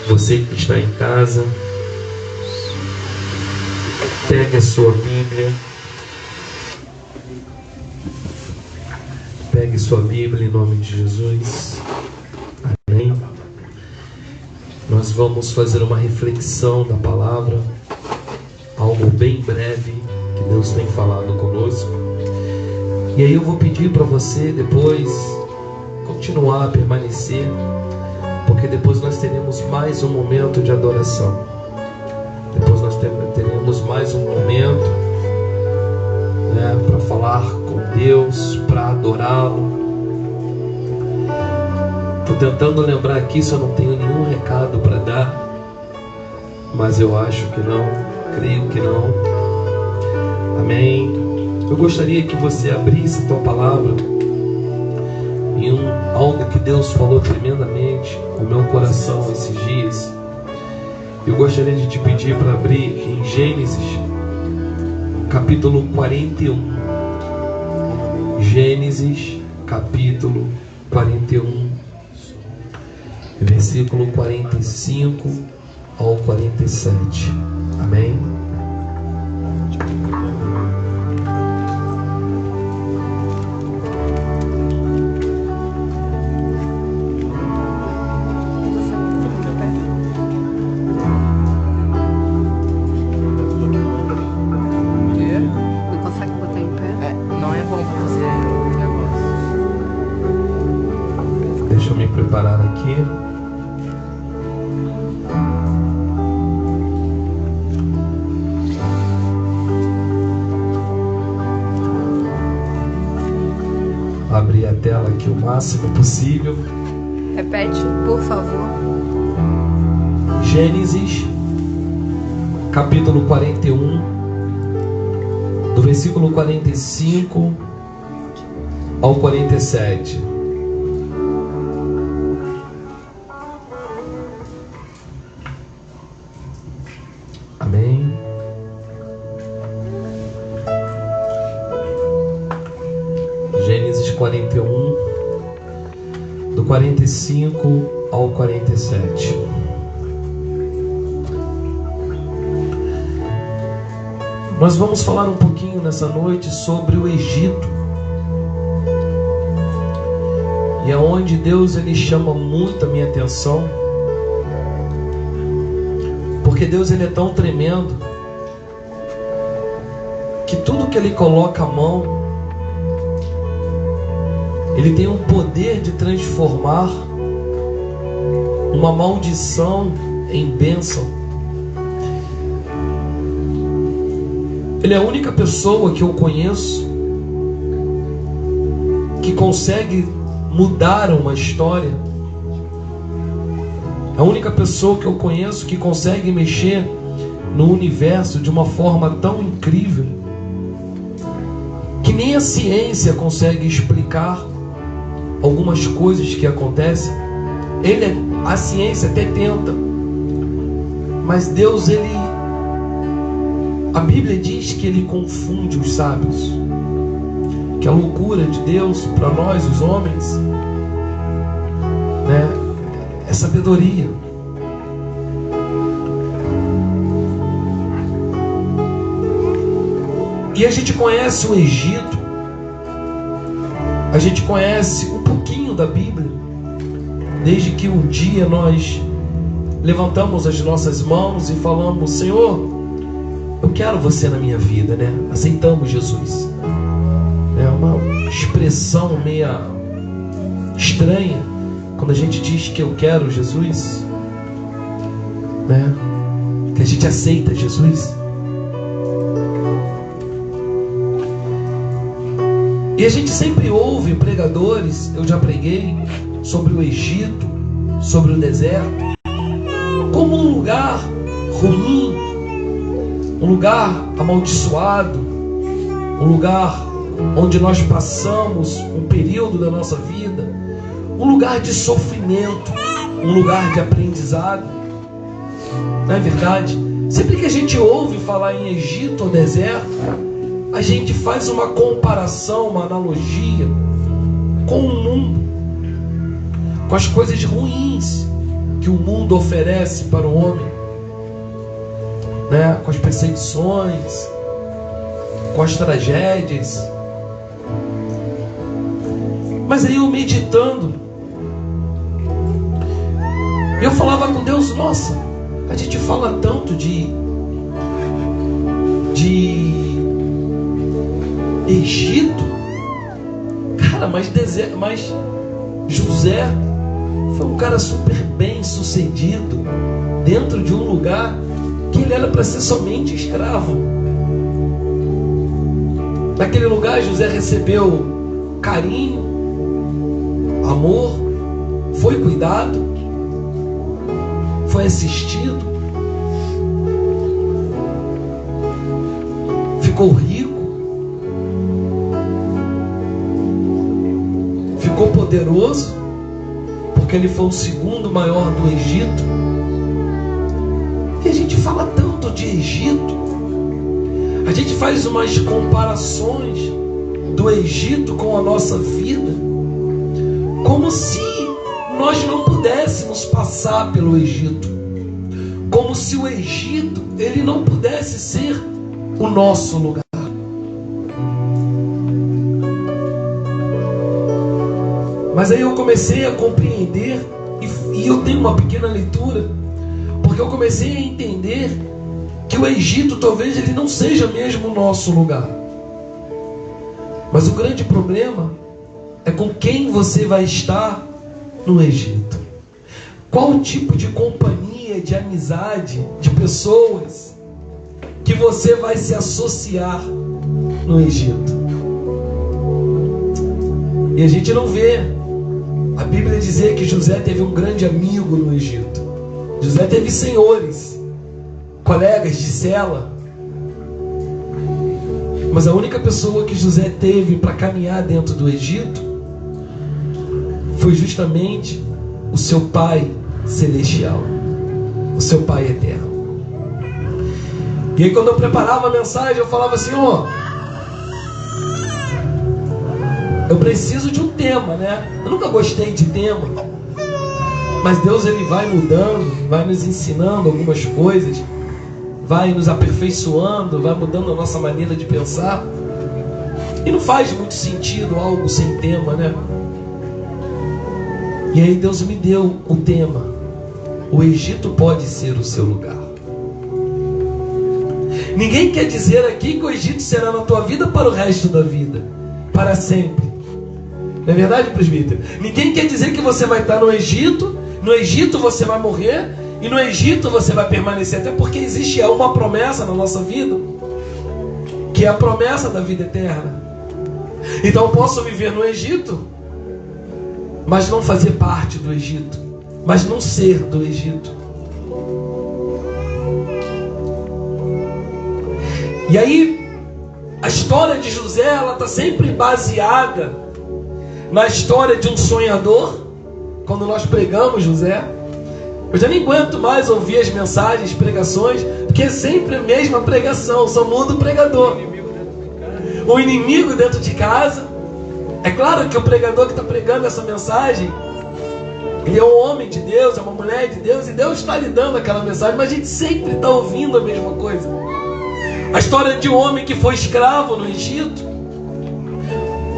Você que está em casa, pegue a sua Bíblia. Pegue sua Bíblia em nome de Jesus. Amém. Nós vamos fazer uma reflexão da palavra, algo bem breve que Deus tem falado conosco. E aí eu vou pedir para você depois continuar a permanecer, porque depois nós teremos mais um momento de adoração. Depois nós teremos mais um momento, para falar com Deus, para adorá-lo. Estou tentando lembrar aqui se eu não tenho nenhum recado para dar, mas eu acho que não, creio que não. Amém. Eu gostaria que você abrisse a tua palavra em algo que Deus falou tremendamente no meu coração esses dias. Eu gostaria de te pedir para abrir em Gênesis capítulo 41. Gênesis capítulo 41, versículo 45 ao 47. Amém. Abrir a tela aqui o máximo possível. Repete, por favor. Gênesis capítulo 41, do versículo 45 ao 47. Amém. Gênesis 41, do 45 ao 47. Nós vamos falar um pouquinho nessa noite sobre o Egito. E é onde Deus ele chama muito a minha atenção. Porque Deus ele é tão tremendo que tudo que ele coloca a mão, ele tem o poder de transformar uma maldição em bênção. Ele é a única pessoa que eu conheço que consegue mudar uma história. A única pessoa que eu conheço que consegue mexer no universo de uma forma tão incrível que nem a ciência consegue explicar algumas coisas que acontecem. A ciência até tenta, mas Deus, a Bíblia diz que ele confunde os sábios, que a loucura de Deus para nós, os homens, é sabedoria. E a gente conhece o Egito, a gente conhece um pouquinho da Bíblia, desde que um dia nós levantamos as nossas mãos e falamos: Senhor, eu quero você na minha vida, Aceitamos Jesus. É uma expressão meia estranha quando a gente diz que eu quero Jesus, que a gente aceita Jesus. E a gente sempre ouve pregadores, eu já preguei sobre o Egito, sobre o deserto, como um lugar ruim, um lugar amaldiçoado, um lugar onde nós passamos um período da nossa vida, um lugar de sofrimento, um lugar de aprendizado. Não é verdade? Sempre que a gente ouve falar em Egito ou deserto, a gente faz uma comparação, uma analogia com o mundo, com as coisas ruins que o mundo oferece para o homem, né? Com as perseguições, com as tragédias. Mas aí eu meditando, eu falava com Deus: nossa, a gente fala tanto de Egito, cara, mas José foi um cara super bem sucedido dentro de um lugar que ele era para ser somente escravo. Naquele lugar José recebeu carinho, amor, foi cuidado, foi assistido, ficou rico, ficou poderoso, porque ele foi o segundo maior do Egito. E a gente fala tanto de Egito, a gente faz umas comparações do Egito com a nossa vida, como se nós não pudéssemos passar pelo Egito, como se o Egito ele não pudesse ser o nosso lugar. Mas aí eu comecei a compreender, e eu tenho uma pequena leitura, porque eu comecei a entender que o Egito talvez ele não seja mesmo o nosso lugar. Mas o grande problema é com quem você vai estar no Egito. Qual tipo de companhia, de amizade, de pessoas que você vai se associar no Egito? E a gente não vê a Bíblia dizer que José teve um grande amigo no Egito. José teve senhores, colegas de cela, mas a única pessoa que José teve para caminhar dentro do Egito foi justamente o seu Pai celestial, o seu Pai eterno. E aí quando eu preparava a mensagem, eu falava assim: ó, eu preciso de um tema, né? Eu nunca gostei de tema, mas Deus ele vai mudando, vai nos ensinando algumas coisas, vai nos aperfeiçoando, vai mudando a nossa maneira de pensar. E não faz muito sentido algo sem tema, né? E aí Deus me deu o tema: o Egito pode ser o seu lugar. Ninguém quer dizer aqui que o Egito será na tua vida para o resto da vida, para sempre. Não é verdade, presbítero? Ninguém quer dizer que você vai estar no Egito você vai morrer, e no Egito você vai permanecer, até porque existe uma promessa na nossa vida, que é a promessa da vida eterna. Então eu posso viver no Egito, mas não fazer parte do Egito, mas não ser do Egito. E aí a história de José, ela está sempre baseada na história de um sonhador. Quando nós pregamos José, eu já nem aguento mais ouvir as mensagens, pregações, porque é sempre a mesma pregação, só muda o pregador. O inimigo dentro de casa. É claro que o pregador que está pregando essa mensagem, ele é um homem de Deus, é uma mulher de Deus, e Deus está lhe dando aquela mensagem, mas a gente sempre está ouvindo a mesma coisa. A história de um homem que foi escravo no Egito.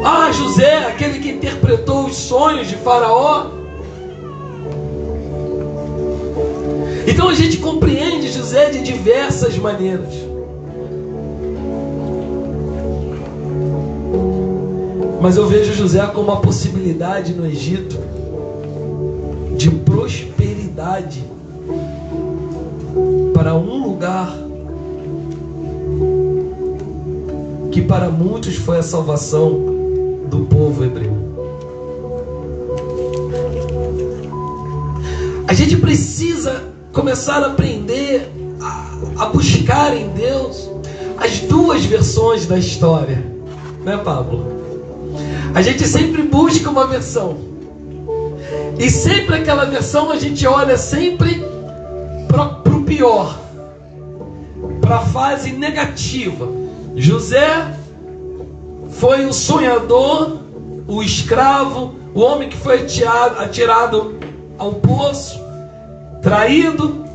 Ah, José, aquele que interpretou os sonhos de Faraó. Então a gente compreende José de diversas maneiras. Mas eu vejo José como uma possibilidade no Egito de prosperidade para um lugar que para muitos foi a salvação do povo hebreu. A gente precisa começar a aprender a buscar em Deus as duas versões da história, né, Pablo? A gente sempre busca uma versão, e sempre aquela versão a gente olha sempre para o pior, para a fase negativa. José foi o sonhador, o escravo, o homem que foi atirado ao poço, traído,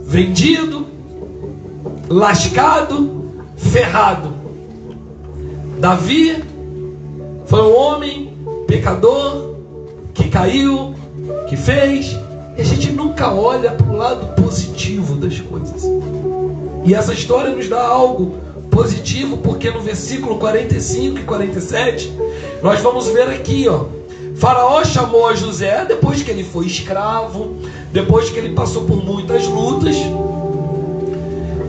vendido, lascado, ferrado. Davi foi um homem pecador que caiu, que fez, e a gente nunca olha para o lado positivo das coisas. E essa história nos dá algo positivo, porque no versículo 45 e 47, nós vamos ver aqui, Faraó chamou a José, depois que ele foi escravo, depois que ele passou por muitas lutas,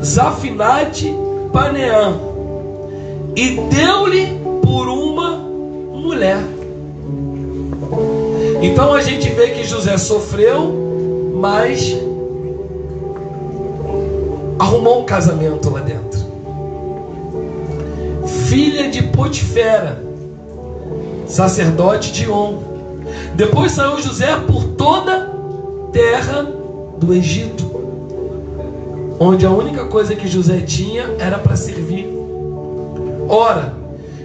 Zafinate Paneã, e deu-lhe por uma mulher. Então a gente vê que José sofreu, mas arrumou um casamento lá dentro. Filha de Potifera, sacerdote de On. Depois saiu José por toda a terra do Egito, onde a única coisa que José tinha era para servir. Ora,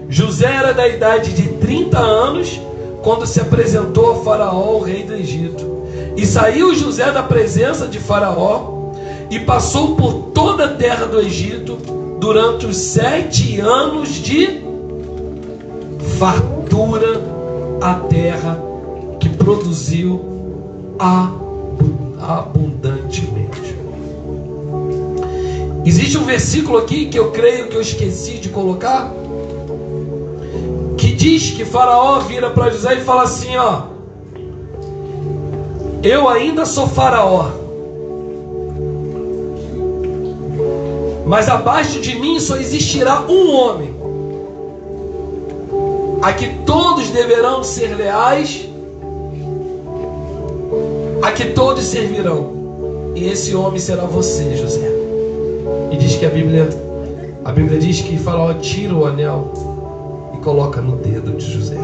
José era da idade de 30 anos quando se apresentou a Faraó, o rei do Egito. E saiu José da presença de Faraó e passou por toda a terra do Egito durante os 7 anos de fartura, a terra que produziu abundantemente. Existe um versículo aqui que eu creio que eu esqueci de colocar, que diz que Faraó vira para José e fala assim, eu ainda sou Faraó, mas abaixo de mim só existirá um homem, a que todos deverão ser leais, a que todos servirão, e esse homem será você, José. E diz que a Bíblia diz que Faraó tira o anel e coloca no dedo de José,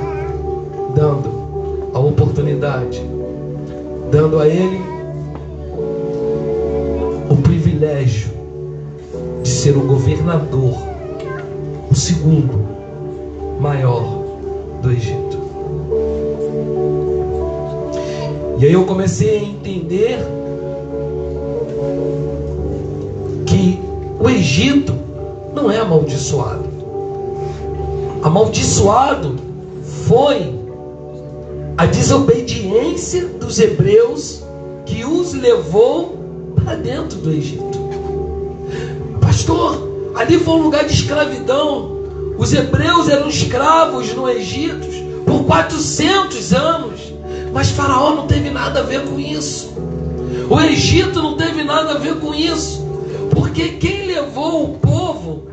dando a oportunidade, dando a ele o privilégio de ser o governador, o segundo maior do Egito. E aí eu comecei a entender que o Egito não é amaldiçoado. Amaldiçoado foi a desobediência dos hebreus que os levou para dentro do Egito. Pastor, ali foi um lugar de escravidão. Os hebreus eram escravos no Egito por 400 anos. Mas Faraó não teve nada a ver com isso. O Egito não teve nada a ver com isso. Porque quem levou o povo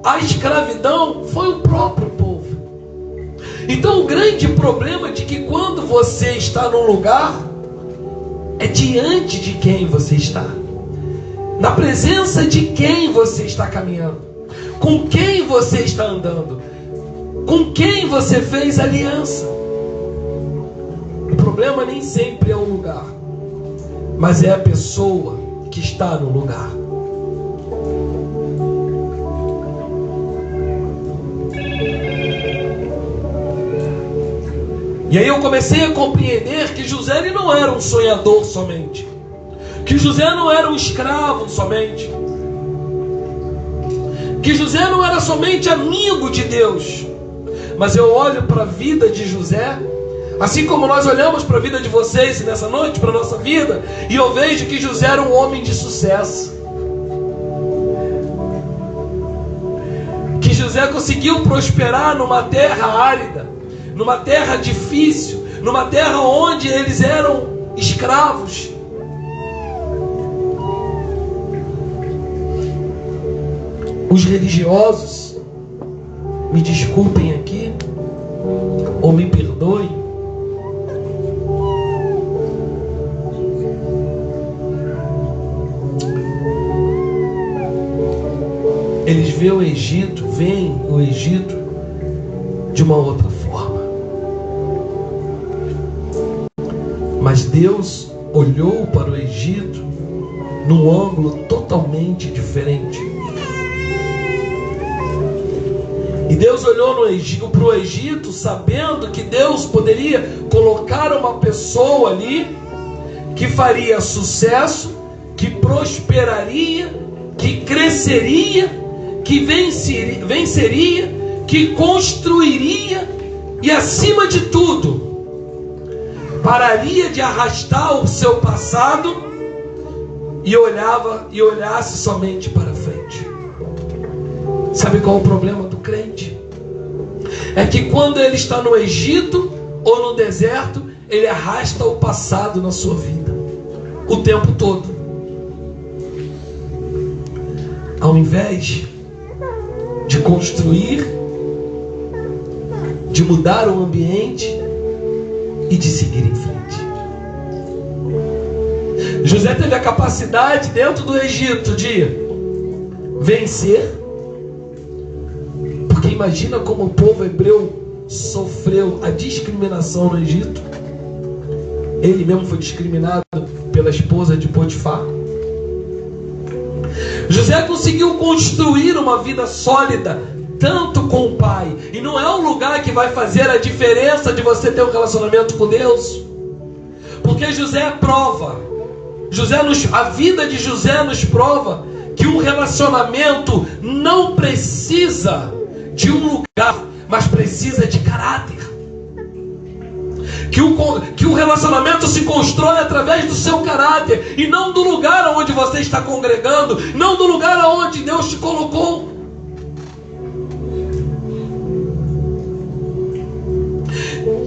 à escravidão foi o próprio povo. Então o grande problema é de que quando você está num lugar, é diante de quem você está, na presença de quem você está caminhando, com quem você está andando, com quem você fez aliança. O problema nem sempre é o lugar, mas é a pessoa que está no lugar. E aí eu comecei a compreender que José ele não era um sonhador somente, que José não era um escravo somente, que José não era somente amigo de Deus. Mas eu olho para a vida de José, assim como nós olhamos para a vida de vocês nessa noite, para a nossa vida, e eu vejo que José era um homem de sucesso, que José conseguiu prosperar numa terra árida, numa terra difícil, numa terra onde eles eram escravos. Os religiosos, me desculpem aqui, ou me perdoem, eles veem o Egito de uma outra forma. Mas Deus olhou para o Egito num ângulo totalmente diferente. E Deus olhou para o Egito sabendo que Deus poderia colocar uma pessoa ali que faria sucesso, que prosperaria, que cresceria, que venceria, que construiria e, acima de tudo, pararia de arrastar o seu passado e olhasse somente para frente. Sabe qual é o problema do crente? É que quando ele está no Egito ou no deserto, ele arrasta o passado na sua vida o tempo todo, ao invés de construir, de mudar o ambiente e de seguir em frente. José teve a capacidade dentro do Egito de vencer, porque imagina como o povo hebreu sofreu a discriminação no Egito. Ele mesmo foi discriminado pela esposa de Potifar. José conseguiu construir uma vida sólida, tanto com o pai. E não é um lugar que vai fazer a diferença de você ter um relacionamento com Deus, porque José é prova. A vida de José nos prova que um relacionamento não precisa de um lugar, mas precisa de caráter. Que o relacionamento se constrói através do seu caráter, e não do lugar onde você está congregando, não do lugar onde Deus te colocou.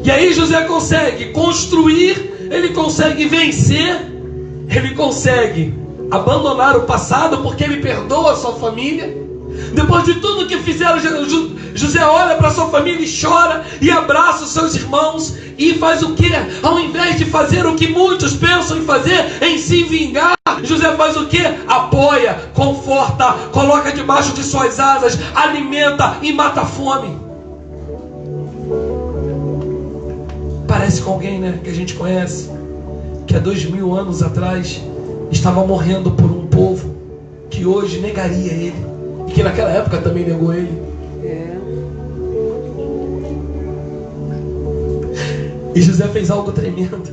E aí José consegue construir, ele consegue vencer, ele consegue abandonar o passado, porque ele perdoa a sua família. Depois de tudo que fizeram, José olha para sua família e chora, e abraça os seus irmãos, e faz o que? Ao invés de fazer o que muitos pensam em fazer, em se vingar, José faz o que? Apoia, conforta, coloca debaixo de suas asas, alimenta e mata a fome. Parece com alguém, né, que a gente conhece, que há 2000 anos atrás estava morrendo por um povo que hoje negaria ele, e que naquela época também negou ele. E José fez algo tremendo,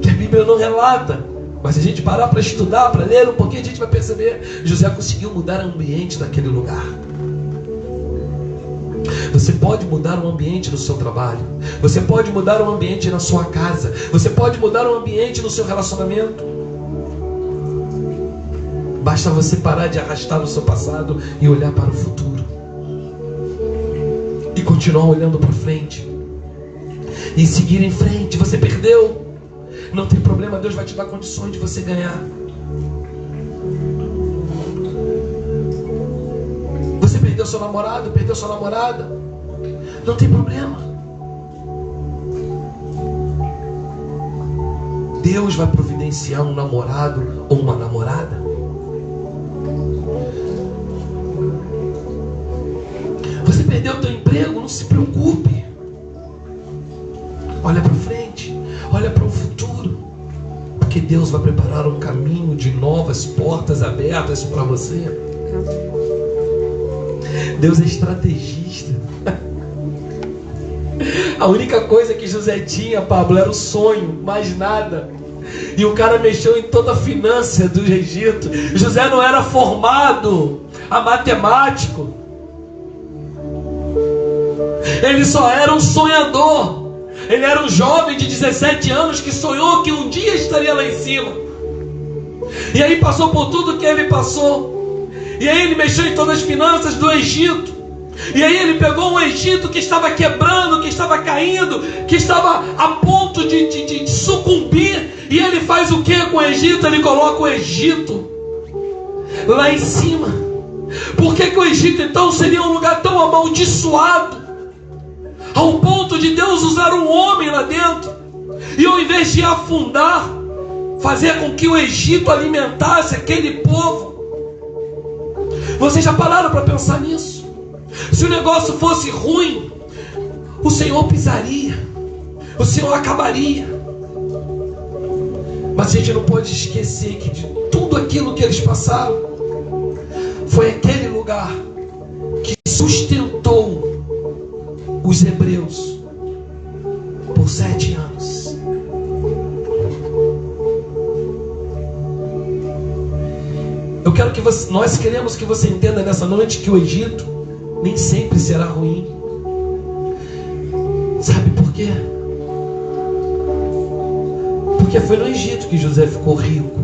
que a Bíblia não relata, mas se a gente parar para estudar, para ler um pouquinho, a gente vai perceber. José conseguiu mudar o ambiente daquele lugar. Você pode mudar o ambiente no seu trabalho, você pode mudar o ambiente na sua casa, você pode mudar o ambiente no seu relacionamento. Basta você parar de arrastar o seu passado e olhar para o futuro, e continuar olhando para frente, e seguir em frente. Você perdeu, não tem problema, Deus vai te dar condições de você ganhar. Você perdeu seu namorado, perdeu sua namorada, não tem problema, Deus vai providenciar um namorado ou uma namorada. Você perdeu o teu emprego, não se preocupe, olha para frente, olha para o futuro, porque Deus vai preparar um caminho de novas portas abertas para você. Deus é estrategista. A única coisa que José tinha, Pablo, era o sonho, mais nada. E o cara mexeu em toda a finança do Egito. José não era formado a matemático, ele só era um sonhador. Ele era um jovem de 17 anos que sonhou que um dia estaria lá em cima. E aí passou por tudo que ele passou. E aí ele mexeu em todas as finanças do Egito. E aí ele pegou um Egito que estava quebrando, que estava caindo, que estava a ponto de sucumbir. E ele faz o que com o Egito? Ele coloca o Egito lá em cima. Por que o Egito então seria um lugar tão amaldiçoado, ao ponto de Deus usar um homem lá dentro, e ao invés de afundar, fazer com que o Egito alimentasse aquele povo? Vocês já pararam para pensar nisso? Se o negócio fosse ruim, o Senhor pisaria, o Senhor acabaria. Mas a gente não pode esquecer que de tudo aquilo que eles passaram, foi aquele lugar que sustentou os hebreus por 7 anos. Nós queremos que você entenda nessa noite que o Egito nem sempre será ruim. Sabe por quê? Porque foi no Egito que José ficou rico.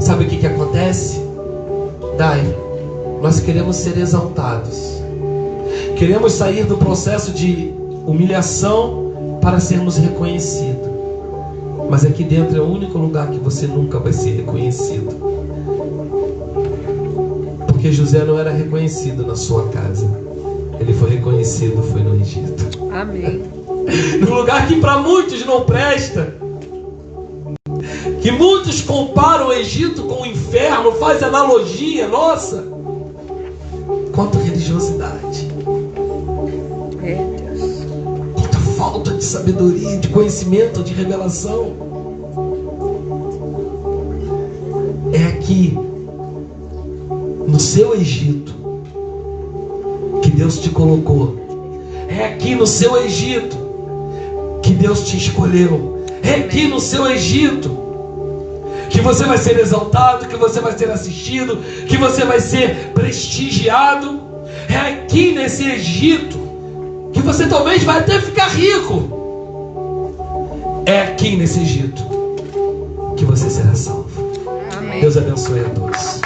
Sabe o que acontece? Nós queremos ser exaltados. Queremos sair do processo de humilhação para sermos reconhecidos. Mas aqui dentro é o único lugar que você nunca vai ser reconhecido. Porque José não era reconhecido na sua casa. Ele foi reconhecido, foi no Egito. Amém. No lugar que para muitos não presta. Que muitos comparam o Egito com o inferno, faz analogia, nossa. Quanta religiosidade. Quanta falta de sabedoria, de conhecimento, de revelação. É aqui, no seu Egito, que Deus te colocou. É aqui no seu Egito que Deus te escolheu. É aqui no seu Egito que você vai ser exaltado, que você vai ser assistido, que você vai ser prestigiado. É aqui nesse Egito que você talvez vai até ficar rico. É aqui nesse Egito que você será salvo. Amém. Deus abençoe a todos.